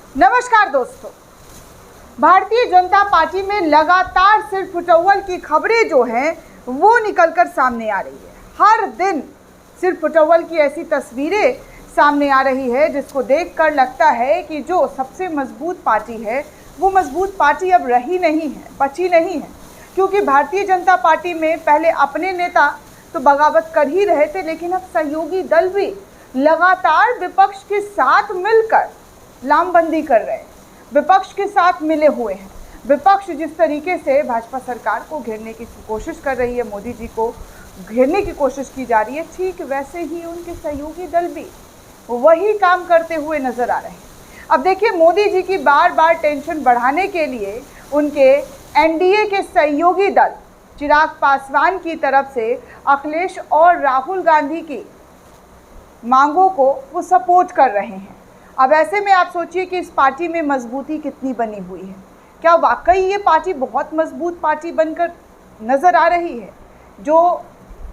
नमस्कार दोस्तों, भारतीय जनता पार्टी में लगातार सिर फुटौल की खबरें जो हैं वो निकलकर सामने आ रही है। हर दिन सिर फुटौल की ऐसी तस्वीरें सामने आ रही है जिसको देखकर लगता है कि जो सबसे मजबूत पार्टी है वो मजबूत पार्टी अब रही नहीं है, बची नहीं है। क्योंकि भारतीय जनता पार्टी में पहले अपने नेता तो बगावत कर ही रहे थे, लेकिन अब सहयोगी दल भी लगातार विपक्ष के साथ मिलकर लामबंदी कर रहे हैं, विपक्ष के साथ मिले हुए हैं। विपक्ष जिस तरीके से भाजपा सरकार को घेरने की कोशिश कर रही है, मोदी जी को घेरने की कोशिश की जा रही है, ठीक वैसे ही उनके सहयोगी दल भी वही काम करते हुए नजर आ रहे हैं। अब देखिए, मोदी जी की बार बार टेंशन बढ़ाने के लिए उनके एनडीए के सहयोगी दल चिराग पासवान की तरफ से अखिलेश और राहुल गांधी की मांगों को वो सपोर्ट कर रहे हैं। अब ऐसे में आप सोचिए कि इस पार्टी में मजबूती कितनी बनी हुई है। क्या वाकई ये पार्टी बहुत मजबूत पार्टी बनकर नज़र आ रही है? जो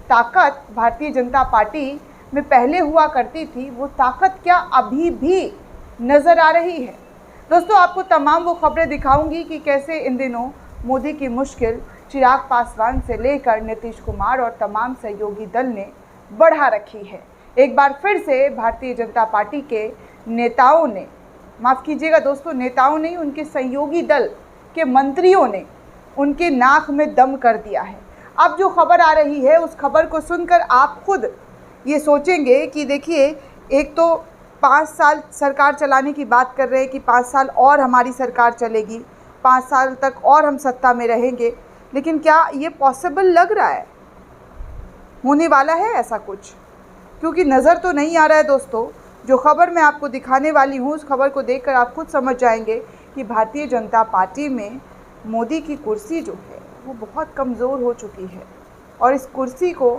ताकत भारतीय जनता पार्टी में पहले हुआ करती थी, वो ताकत क्या अभी भी नज़र आ रही है? दोस्तों, आपको तमाम वो खबरें दिखाऊंगी कि कैसे इन दिनों मोदी की मुश्किल चिराग पासवान से लेकर नीतीश कुमार और तमाम सहयोगी दल ने बढ़ा रखी है। एक बार फिर से भारतीय जनता पार्टी के नेताओं ने, माफ़ कीजिएगा दोस्तों, नेताओं नहीं, उनके सहयोगी दल के मंत्रियों ने उनके नाक में दम कर दिया है। अब जो खबर आ रही है उस खबर को सुनकर आप खुद ये सोचेंगे कि देखिए, एक तो 5 साल सरकार चलाने की बात कर रहे हैं कि 5 साल और हमारी सरकार चलेगी, 5 साल तक और हम सत्ता में रहेंगे, लेकिन क्या ये पॉसिबल लग रहा है? होने वाला है ऐसा कुछ? क्योंकि नज़र तो नहीं आ रहा है दोस्तों। जो खबर मैं आपको दिखाने वाली हूँ उस खबर को देखकर आप खुद समझ जाएंगे कि भारतीय जनता पार्टी में मोदी की कुर्सी जो है वो बहुत कमज़ोर हो चुकी है और इस कुर्सी को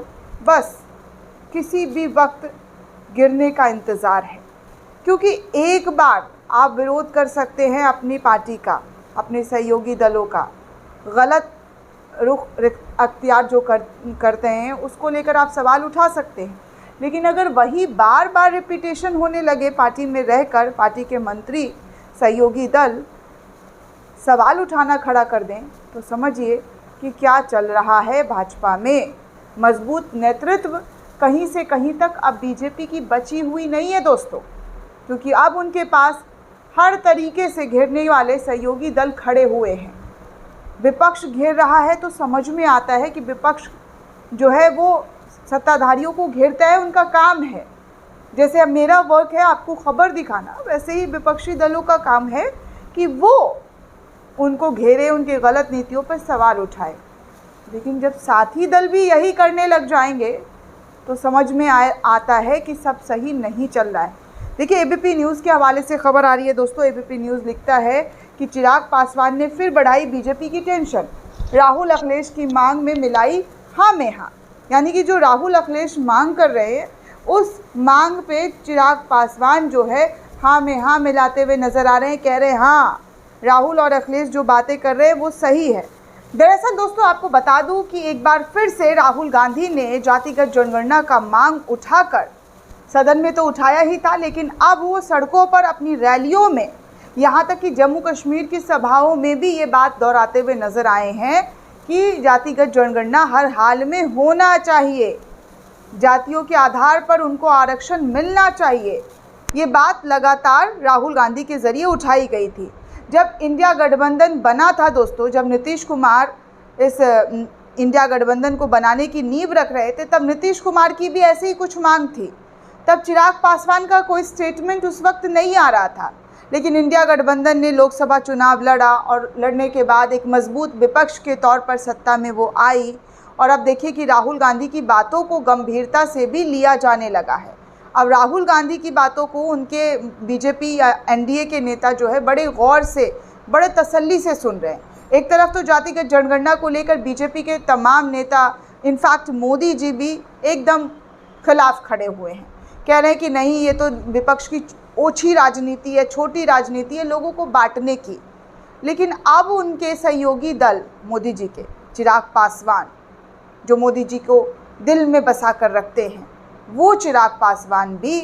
बस किसी भी वक्त गिरने का इंतज़ार है। क्योंकि एक बार आप विरोध कर सकते हैं अपनी पार्टी का, अपने सहयोगी दलों का, गलत रुख अख्तियार जो करते हैं उसको लेकर आप सवाल उठा सकते हैं, लेकिन अगर वही बार बार रिपीटेशन होने लगे, पार्टी में रहकर पार्टी के मंत्री सहयोगी दल सवाल उठाना खड़ा कर दें, तो समझिए कि क्या चल रहा है भाजपा में। मजबूत नेतृत्व कहीं से कहीं तक अब बीजेपी की बची हुई नहीं है दोस्तों, क्योंकि अब उनके पास हर तरीके से घेरने वाले सहयोगी दल खड़े हुए हैं। विपक्ष घेर रहा है तो समझ में आता है कि विपक्ष जो है वो सत्ताधारियों को घेरता है, उनका काम है। जैसे अब मेरा वर्क है आपको खबर दिखाना, वैसे ही विपक्षी दलों का काम है कि वो उनको घेरे, उनके गलत नीतियों पर सवाल उठाए। लेकिन जब साथी दल भी यही करने लग जाएंगे तो समझ में आता है कि सब सही नहीं चल रहा है। देखिए, एबीपी न्यूज़ के हवाले से खबर आ रही है दोस्तों। एबीपी न्यूज़ लिखता है कि चिराग पासवान ने फिर बढ़ाई बीजेपी की टेंशन, राहुल अखिलेश की मांग में मिलाई हाँ में हाँ। यानी कि जो राहुल अखिलेश मांग कर रहे हैं उस मांग पे चिराग पासवान जो है हाँ में हाँ मिलाते हुए नज़र आ रहे हैं। कह रहे हैं हाँ, राहुल और अखिलेश जो बातें कर रहे हैं वो सही है। दरअसल दोस्तों, आपको बता दूं कि एक बार फिर से राहुल गांधी ने जातिगत जनगणना का मांग उठाकर सदन में तो उठाया ही था, लेकिन अब वो सड़कों पर अपनी रैलियों में, यहाँ तक कि जम्मू कश्मीर की सभाओं में भी ये बात दोहराते हुए नज़र आए हैं कि जातिगत जनगणना हर हाल में होना चाहिए, जातियों के आधार पर उनको आरक्षण मिलना चाहिए। ये बात लगातार राहुल गांधी के ज़रिए उठाई गई थी। जब इंडिया गठबंधन बना था दोस्तों, जब नीतीश कुमार इस इंडिया गठबंधन को बनाने की नींव रख रहे थे, तब नीतीश कुमार की भी ऐसी ही कुछ मांग थी। तब चिराग पासवान का कोई स्टेटमेंट उस वक्त नहीं आ रहा था, लेकिन इंडिया गठबंधन ने लोकसभा चुनाव लड़ा और लड़ने के बाद एक मजबूत विपक्ष के तौर पर सत्ता में वो आई। और अब देखिए कि राहुल गांधी की बातों को गंभीरता से भी लिया जाने लगा है। अब राहुल गांधी की बातों को उनके बीजेपी या एनडीए के नेता जो है बड़े गौर से, बड़े तसल्ली से सुन रहे हैं। एक तरफ तो जातिगत जनगणना को लेकर बीजेपी के तमाम नेता, इनफैक्ट मोदी जी भी एकदम खिलाफ खड़े हुए हैं, कह रहे हैं कि नहीं, ये तो विपक्ष की ओछी राजनीति है, छोटी राजनीति है लोगों को बांटने की। लेकिन अब उनके सहयोगी दल मोदी जी के, चिराग पासवान, जो मोदी जी को दिल में बसा कर रखते हैं, वो चिराग पासवान भी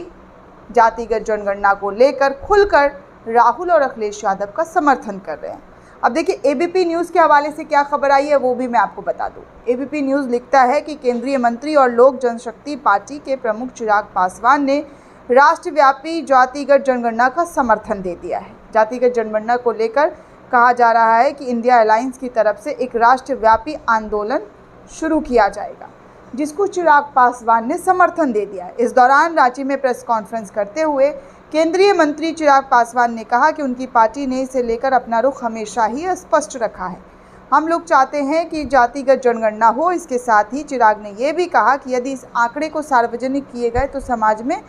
जातिगत जनगणना को लेकर खुलकर राहुल और अखिलेश यादव का समर्थन कर रहे हैं। अब देखिए एबीपी न्यूज़ के हवाले से क्या खबर आई है वो भी मैं आपको बता दूं। एबीपी न्यूज़ लिखता है कि केंद्रीय मंत्री और लोक जनशक्ति पार्टी के प्रमुख चिराग पासवान ने राष्ट्रव्यापी जातिगत जनगणना का समर्थन दे दिया है। जातिगत जनगणना को लेकर कहा जा रहा है कि इंडिया अलायंस की तरफ से एक राष्ट्रव्यापी आंदोलन शुरू किया जाएगा, जिसको चिराग पासवान ने समर्थन दे दिया है। इस दौरान रांची में प्रेस कॉन्फ्रेंस करते हुए केंद्रीय मंत्री चिराग पासवान ने कहा कि उनकी पार्टी ने इसे लेकर अपना रुख हमेशा ही स्पष्ट रखा है। हम लोग चाहते हैं कि जातिगत जनगणना हो। इसके साथ ही चिराग ने यह भी कहा कि यदि इस आंकड़े को सार्वजनिक किए गए तो समाज में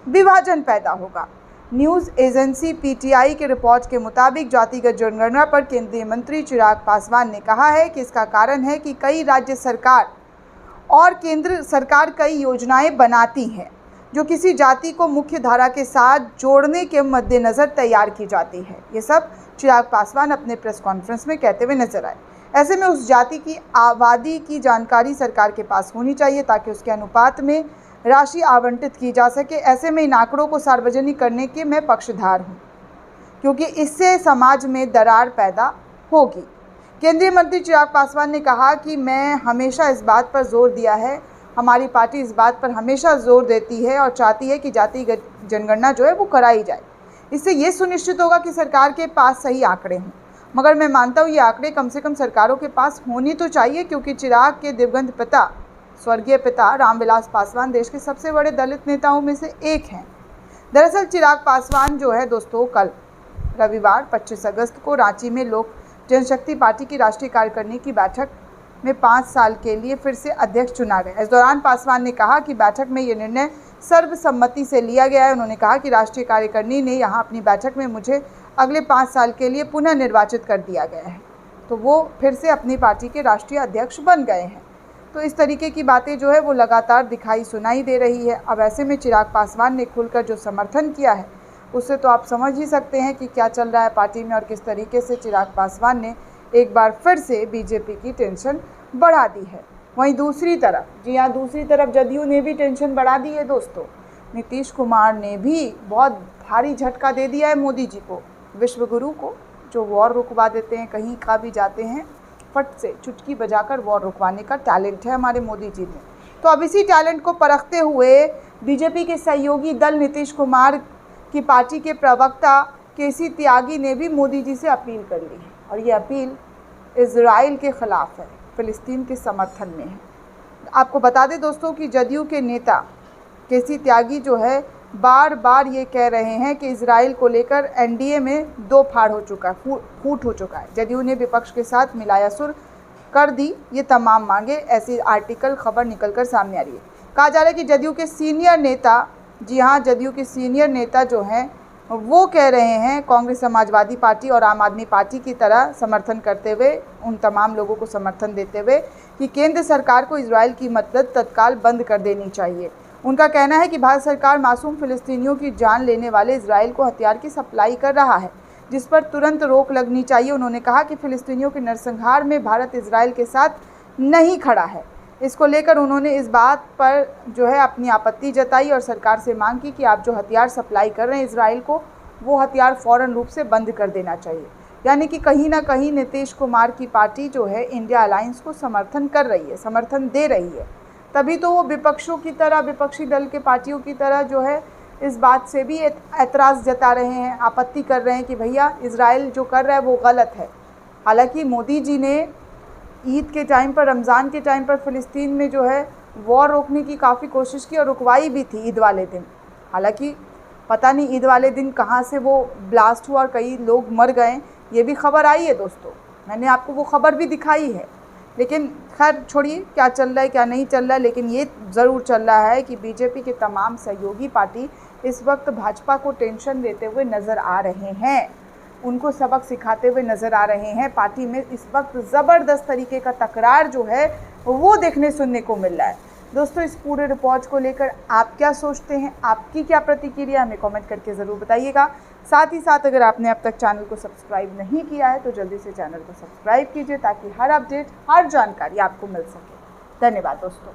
विभाजन पैदा होगा। न्यूज़ एजेंसी पीटीआई के रिपोर्ट के मुताबिक जातिगत जनगणना पर केंद्रीय मंत्री चिराग पासवान ने कहा है कि इसका कारण है कि कई राज्य सरकार और केंद्र सरकार कई योजनाएं बनाती हैं जो किसी जाति को मुख्य धारा के साथ जोड़ने के मद्देनज़र तैयार की जाती है। ये सब चिराग पासवान अपने प्रेस कॉन्फ्रेंस में कहते हुए नजर आए। ऐसे में उस जाति की आबादी की जानकारी सरकार के पास होनी चाहिए ताकि उसके अनुपात में राशि आवंटित की जा सके। ऐसे में इन आंकड़ों को सार्वजनिक करने के मैं पक्षधर हूँ, क्योंकि इससे समाज में दरार पैदा होगी। केंद्रीय मंत्री चिराग पासवान ने कहा कि मैं हमेशा इस बात पर जोर दिया है, हमारी पार्टी इस बात पर हमेशा जोर देती है और चाहती है कि जातिगत जनगणना जो है वो कराई जाए। इससे ये सुनिश्चित होगा कि सरकार के पास सही आंकड़े हों। मगर मैं मानता हूँ ये आंकड़े कम से कम सरकारों के पास होनी तो चाहिए, क्योंकि चिराग के दिवंगत पिता स्वर्गीय पिता रामविलास पासवान देश के सबसे बड़े दलित नेताओं में से एक हैं। दरअसल चिराग पासवान जो है दोस्तों कल रविवार 25 अगस्त को रांची में लोक जनशक्ति पार्टी की राष्ट्रीय कार्यकारिणी की बैठक में 5 साल के लिए फिर से अध्यक्ष चुना गया। इस दौरान पासवान ने कहा कि बैठक में ये निर्णय सर्वसम्मति से लिया गया है। उन्होंने कहा कि राष्ट्रीय कार्यकारिणी ने यहाँ अपनी बैठक में मुझे अगले 5 साल के लिए पुनः निर्वाचित कर दिया गया है, तो वो फिर से अपनी पार्टी के राष्ट्रीय अध्यक्ष बन गए हैं। तो इस तरीके की बातें जो है वो लगातार दिखाई सुनाई दे रही है। अब ऐसे में चिराग पासवान ने खुलकर जो समर्थन किया है उससे तो आप समझ ही सकते हैं कि क्या चल रहा है पार्टी में और किस तरीके से चिराग पासवान ने एक बार फिर से बीजेपी की टेंशन बढ़ा दी है। वहीं दूसरी तरफ, जी हाँ, दूसरी तरफ जदयू ने भी टेंशन बढ़ा दी है दोस्तों। नीतीश कुमार ने भी बहुत भारी झटका दे दिया है मोदी जी को, विश्वगुरु को, जो वॉर रुकवा देते हैं, कहीं का भी जाते हैं फट से चुटकी बजाकर वॉर रुकवाने का टैलेंट है हमारे मोदी जी में। तो अब इसी टैलेंट को परखते हुए बीजेपी के सहयोगी दल नीतीश कुमार की पार्टी के प्रवक्ता केसी त्यागी ने भी मोदी जी से अपील कर ली है, और ये अपील इजराइल के ख़िलाफ़ है, फ़िलिस्तीन के समर्थन में है। आपको बता दें दोस्तों कि जदयू के नेता केसी त्यागी जो है बार बार ये कह रहे हैं कि इजराइल को लेकर एनडीए में दो फाड़ हो चुका है, फूट हो चुका है। जदयू ने विपक्ष के साथ मिलाया सुर कर दी ये तमाम मांगे, ऐसी आर्टिकल खबर निकलकर सामने आ रही है। कहा जा रहा है कि जदयू के सीनियर नेता, जी हाँ, जदयू के सीनियर नेता जो हैं वो कह रहे हैं कांग्रेस, समाजवादी पार्टी और आम आदमी पार्टी की तरह समर्थन करते हुए, उन तमाम लोगों को समर्थन देते हुए कि केंद्र सरकार को इजराइल की मदद तत्काल बंद कर देनी चाहिए। उनका कहना है कि भारत सरकार मासूम फ़िलिस्तीनियों की जान लेने वाले इजराइल को हथियार की सप्लाई कर रहा है, जिस पर तुरंत रोक लगनी चाहिए। उन्होंने कहा कि फ़िलिस्तीनियों के नरसंहार में भारत इजराइल के साथ नहीं खड़ा है। इसको लेकर उन्होंने इस बात पर जो है अपनी आपत्ति जताई और सरकार से मांग की कि आप जो हथियार सप्लाई कर रहे हैं इजराइल को, वो हथियार फ़ौरन रूप से बंद कर देना चाहिए। यानी कि कहीं ना कहीं नीतीश कुमार की पार्टी जो है इंडिया अलायंस को समर्थन कर रही है, समर्थन दे रही है। तभी तो वो विपक्षों की तरह, विपक्षी दल के पार्टियों की तरह जो है इस बात से भी एतराज़ जता रहे हैं, आपत्ति कर रहे हैं कि भैया इजराइल जो कर रहा है वो गलत है। हालांकि मोदी जी ने ईद के टाइम पर, रमज़ान के टाइम पर फ़िलिस्तीन में जो है वॉर रोकने की काफ़ी कोशिश की और रुकवाई भी थी ईद वाले दिन। हालांकि पता नहीं ईद वाले दिन कहाँ से वो ब्लास्ट हुआ और कई लोग मर गए, ये भी खबर आई है दोस्तों। मैंने आपको वो खबर भी दिखाई है। लेकिन खैर छोड़िए क्या चल रहा है क्या नहीं चल रहा है, लेकिन ये ज़रूर चल रहा है कि बीजेपी के तमाम सहयोगी पार्टी इस वक्त भाजपा को टेंशन देते हुए नज़र आ रहे हैं, उनको सबक सिखाते हुए नज़र आ रहे हैं। पार्टी में इस वक्त ज़बरदस्त तरीके का तकरार जो है वो देखने सुनने को मिल रहा है। दोस्तों, इस पूरे रिपोर्ट को लेकर आप क्या सोचते हैं, आपकी क्या प्रतिक्रिया, हमें कमेंट करके ज़रूर बताइएगा। साथ ही साथ अगर आपने अब तक चैनल को सब्सक्राइब नहीं किया है तो जल्दी से चैनल को सब्सक्राइब कीजिए ताकि हर अपडेट, हर जानकारी आपको मिल सके। धन्यवाद दोस्तों।